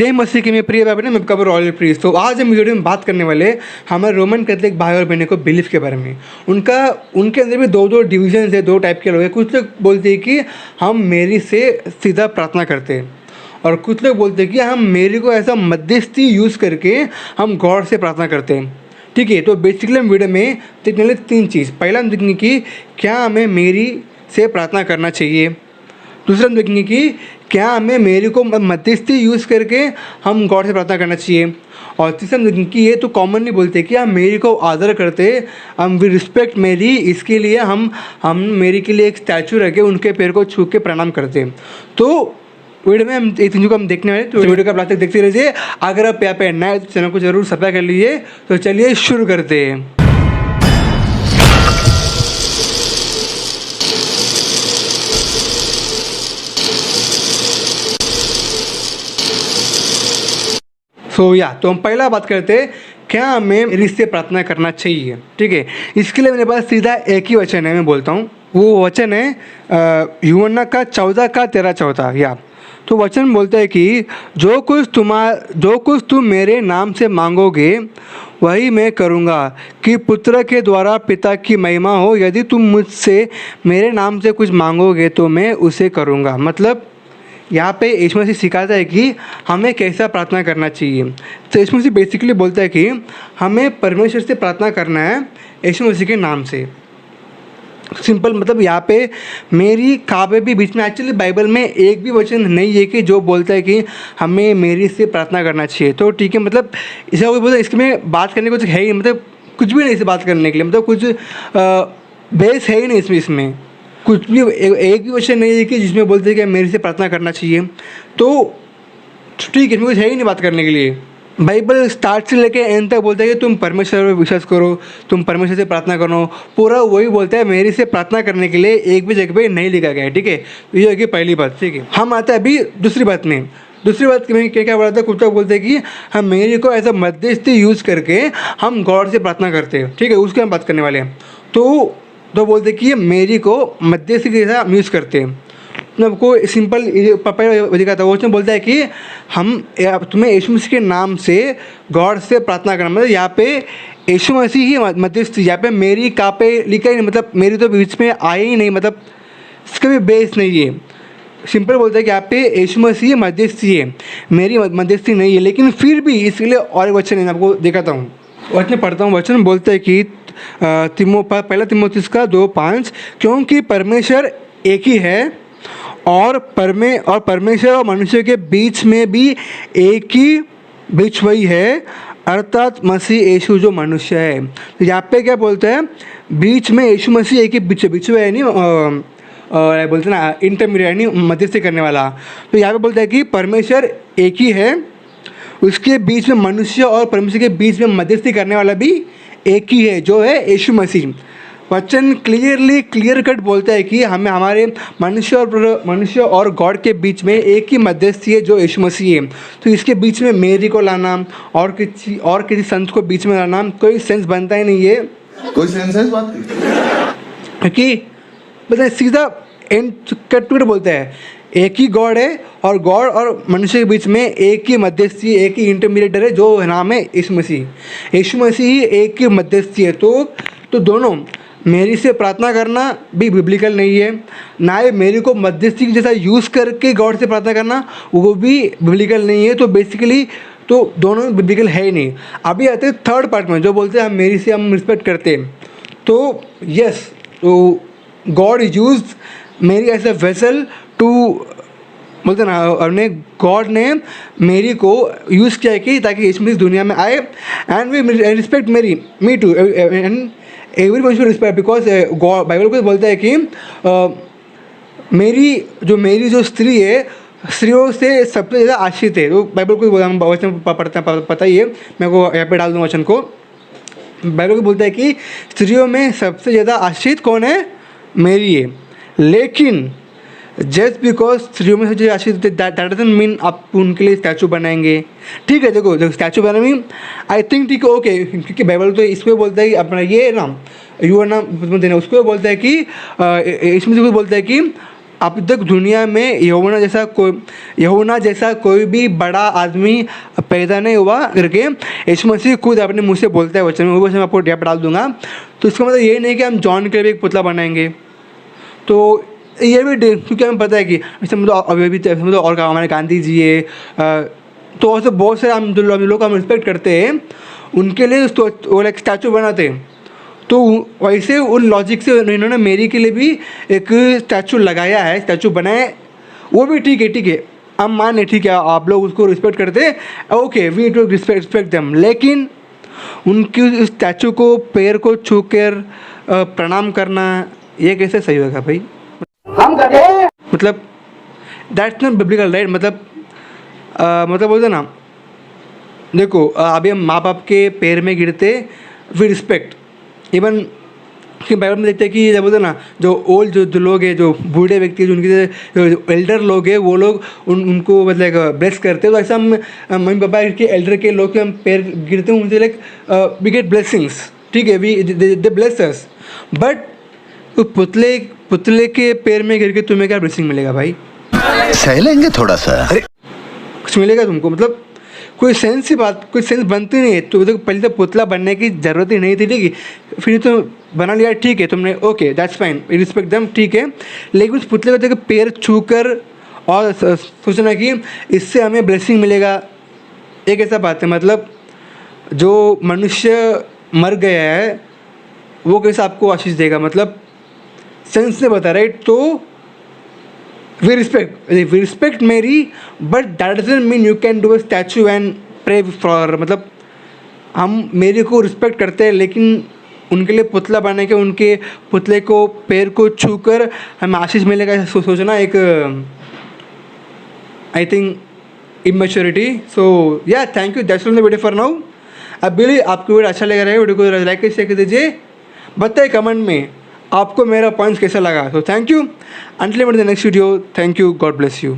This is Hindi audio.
जय मसीह के मेरे प्रिय भाई बहन, मैं कबर रॉयल प्रीस्ट। तो आज हम वीडियो में बात करने वाले हमारे रोमन कैथोलिक भाई और बहनों को बिलीफ के बारे में। उनके अंदर भी दो डिविजन है, दो टाइप के लोग हैं। कुछ लोग बोलते हैं कि हम मेरी से सीधा प्रार्थना करते हैं, और कुछ लोग बोलते हैं कि हम मेरी को ऐसा मध्यस्थी यूज़ करके हम गॉड से प्रार्थना करते हैं। ठीक है, तो बेसिकली हम वीडियो में देखने वाले तीन चीज़। पहला हम देखेंगे कि क्या हमें मेरी से प्रार्थना करना चाहिए। दूसरा हम देखेंगे कि क्या हमें मेरी को मध्यस्थी यूज़ करके हम गॉड से प्रार्थना करना चाहिए। और तीसरा हम देखेंगे कि ये तो कॉमनली बोलते हैं कि हम मेरी को आदर करते, हम वी रिस्पेक्ट मेरी, इसके लिए हम मेरी के लिए एक स्टैचू रखे, उनके पैर को छू के प्रणाम करते हैं। तो वीडियो में हम एक चीज़ों को हम देखने वाले, तो वीडियो का लास्ट तक देखते रहिए। अगर आप यहाँ पे नए तो चैनल को जरूर सब्सक्राइब कर लीजिए। तो चलिए शुरू करते हैं। तो हम पहला बात करते हैं, क्या हमें मेरी से प्रार्थना करना चाहिए। ठीक है, इसके लिए मेरे पास सीधा एक ही वचन है, मैं बोलता हूँ। वो वचन है यूहन्ना का 14:13-14 या। तो वचन बोलता है कि जो कुछ तुम मेरे नाम से मांगोगे वही मैं करूँगा, कि पुत्र के द्वारा पिता की महिमा हो। यदि तुम मुझसे मेरे नाम से कुछ मांगोगे तो मैं उसे करूँगा। मतलब यहाँ पे यीशु मसीह सिखाता है कि हमें कैसा प्रार्थना करना चाहिए। तो यीशु मसीह बेसिकली बोलता है कि हमें परमेश्वर से प्रार्थना करना है यीशु मसीह के नाम से। सिंपल, मतलब यहाँ पे मेरी काबे भी बीच में, एक्चुअली बाइबल में एक भी वचन नहीं है कि जो बोलता है कि हमें मेरी से प्रार्थना करना चाहिए। तो ठीक है, मतलब इसे बोलता है, इसमें बात करने को कुछ है ही, मतलब कुछ भी नहीं इसे बात करने के लिए, मतलब कुछ बेस है ही नहीं इसमें कुछ भी एक भी वचन नहीं है कि जिसमें बोलते हैं कि मेरे से प्रार्थना करना चाहिए। तो ठीक है, इसमें कुछ है ही नहीं बात करने के लिए। बाइबल स्टार्ट से लेके एंड तक बोलता है कि तुम परमेश्वर पर विश्वास करो, तुम परमेश्वर से प्रार्थना करो, पूरा वही बोलता है। मेरे से प्रार्थना करने के लिए एक भी जगह पे नहीं लिखा गया है। ठीक है, तो ये होगी पहली बात। ठीक है, हम आते हैं अभी दूसरी बात में। दूसरी बात में क्या बोला था, कुछ लोग बोलते हैं कि हम मेरी को एज अ मध्यस्थी यूज़ करके हम गॉड से प्रार्थना करते हैं। ठीक है, उसकी हम बात करने वाले हैं। तो बोलते कि मेरी को मध्यस्थी के साथ यूज़ करते हैं। मतलब को सिंपल पापा दिखाता है, वो उसमें बोलता है कि हम तुम्हें यीशु मसीह के नाम से गॉड से प्रार्थना करना। मतलब यहाँ पे यीशु मसीह ही मध्यस्थी, यहाँ पे मेरी कहाँ पे लिखा ही नहीं, मतलब मेरी तो बीच में आई ही नहीं, मतलब इसका भी बेस नहीं है। सिंपल बोलता है कि यहाँ पे यीशु मसीह मध्यस्थी है, मेरी मध्यस्थी नहीं है। लेकिन फिर भी इसके लिए और वचन है, आपको दिखाता हूँ। वचन पढ़ता हूँ। वचन बोलता है कि पहला तिमोथेयुस का 2:5, क्योंकि परमेश्वर एक ही है और परमेश्वर और मनुष्य के बीच में भी एक ही बीच वही है, अर्थात मसीह यीशु जो मनुष्य है। तो यहाँ पे क्या बोलता है, बीच में यीशु मसीह एक ही बीच में है, नहीं बोलते ना इंटरमीडिएट, नहीं मध्यस्थी करने वाला। तो यहाँ पे बोलता है कि परमेश्वर एक ही है, उसके बीच में मनुष्य और परमेश्वर के बीच में मध्यस्थी करने वाला भी एक ही है, जो है यीशु मसीह। वचन क्लियर कट बोलता है कि हमें हमारे मनुष्य और गॉड के बीच में एक ही मध्यस्थी है, जो यीशु मसीह है। तो इसके बीच में मेरी को लाना और किसी संत को बीच में लाना कोई सेंस बनता ही नहीं है। कोई सेंस है इस बात की? क्योंकि मतलब सीधा एंड कट बोलता है, एक ही गॉड है और गॉड और मनुष्य के बीच में एक ही मध्यस्थी, एक ही इंटरमीडिएटर है, जो नाम है यीशु मसीह। यीशु मसीह ही एक ही मध्यस्थी है। तो दोनों मेरी से प्रार्थना करना भी बिब्लिकल नहीं है, ना ही मेरी को मध्यस्थी जैसा यूज़ करके गॉड से प्रार्थना करना वो भी बिब्लिकल नहीं है। तो बेसिकली तो दोनों बिब्लिकल है ही नहीं। अभी आते हैं थर्ड पार्ट में, जो बोलते हैं हम मेरी से हम रिस्पेक्ट करते हैं। तो यस, तो गॉड यूज मेरी एज अ वेसल टू, बोलते ना, अपने गॉड ने मेरी को यूज़ किया कि ताकि यीशु मसीह दुनिया में आए, and we respect me too, and every one should respect, because God Bible को बोलता है कि मेरी जो स्त्री है, स्त्रियों से सबसे ज़्यादा आश्रित है। तो बाइबल को वचन पता ही है, मैं को यहाँ पे डाल दूँ वचन को। बाइबल को बोलता है कि स्त्रियों में सबसे ज़्यादा आश्रित कौन है, मेरी है। लेकिन जस्ट बिकॉज स्त्रियों में सबसे आश्रित, दैट डजंट मीन आप उनके लिए स्टैचू बनाएंगे। ठीक है, देखो स्टैचू बनाने आई थिंक ठीक है, ओके, क्योंकि बाइबल तो इसको बोलता है कि अपना ये नाम यूहन्ना देना, उसको बोलता है कि इसमें से बोलता है कि अब तक दुनिया में यूहन्ना जैसा कोई भी बड़ा आदमी पैदा नहीं हुआ करके यीशु मसीह खुद अपने मुँह से बोलता है वचन में, वो वचन मैं आपको डाल दूंगा। तो इसका मतलब ये नहीं कि हम जॉन के लिए भी एक पुतला बनाएंगे। तो ये भी क्योंकि हमें पता है कि अभी भी और हमारे गांधी जी है, तो ऐसे बहुत से हम जो लोग हम रिस्पेक्ट करते हैं उनके लिए वो लाइक स्टैचू बनाते हैं। तो वैसे उन लॉजिक से इन्होंने मेरी के लिए भी एक स्टैचू लगाया है, स्टैचू बनाया, वो भी ठीक है, हम माने ठीक है, आप लोग उसको रिस्पेक्ट करते हैं, okay we too respect them, लेकिन उनकी स्टैचू को पैर को छू कर प्रणाम करना ये कैसे सही होगा भाई? हम गधे, मतलब दैट्स नॉट बिब्लिकल राइट। मतलब बोलते ना, देखो अभी हम माँ बाप के पैर में गिरते वी रिस्पेक्ट, इवन बाइबल में देखते हैं कि जब बोलते ना जो ओल्ड जो लोग हैं, जो बूढ़े व्यक्ति जो उनके जो एल्डर लोग हैं वो लोग उनको मतलब ब्लेस करते हैं। तो ऐसा हम मम्मी पापा के एल्डर के लोग के हम पैर गिरते हैं, उनसे लाइक वी गेट ब्लेसिंग्स, ठीक है, we they bless us. But तो पुतले के पैर में गिर के तुम्हें क्या ब्लेसिंग मिलेगा भाई? सह लेंगे थोड़ा सा, कुछ मिलेगा तुमको? मतलब कोई सेंस बनती नहीं है। तो पहले तो पुतला बनने की ज़रूरत ही नहीं थी, ठीक है, फिर तो बना लिया, ठीक है, तुमने okay that's fine, respect them, ठीक है, लेकिन उस पुतले को देख पैर छू कर और सोचना कि इससे हमें ब्लेसिंग मिलेगा, एक ऐसा बात है। मतलब जो मनुष्य मर गया है वो कैसे आपको आशीष देगा? मतलब सेंस नहीं बता, राइट? तो we respect Mary, but that doesn't mean you can do a statue and pray for। मतलब हम मेरी को रिस्पेक्ट करते हैं, लेकिन उनके लिए पुतला बना के उनके पुतले को पैर को छूकर हमें आशीष मिलेगा सोचना एक आई थिंक इमेच्योरिटी। सो या thank you, that's all the video for now. अब भी आपको वीडियो अच्छा लग रहा है, वीडियो को लाइक शेयर कर दीजिए, बताइए कमेंट में आपको मेरा पॉइंट्स कैसा लगा। So thank you, until the next video, thank you, God bless you.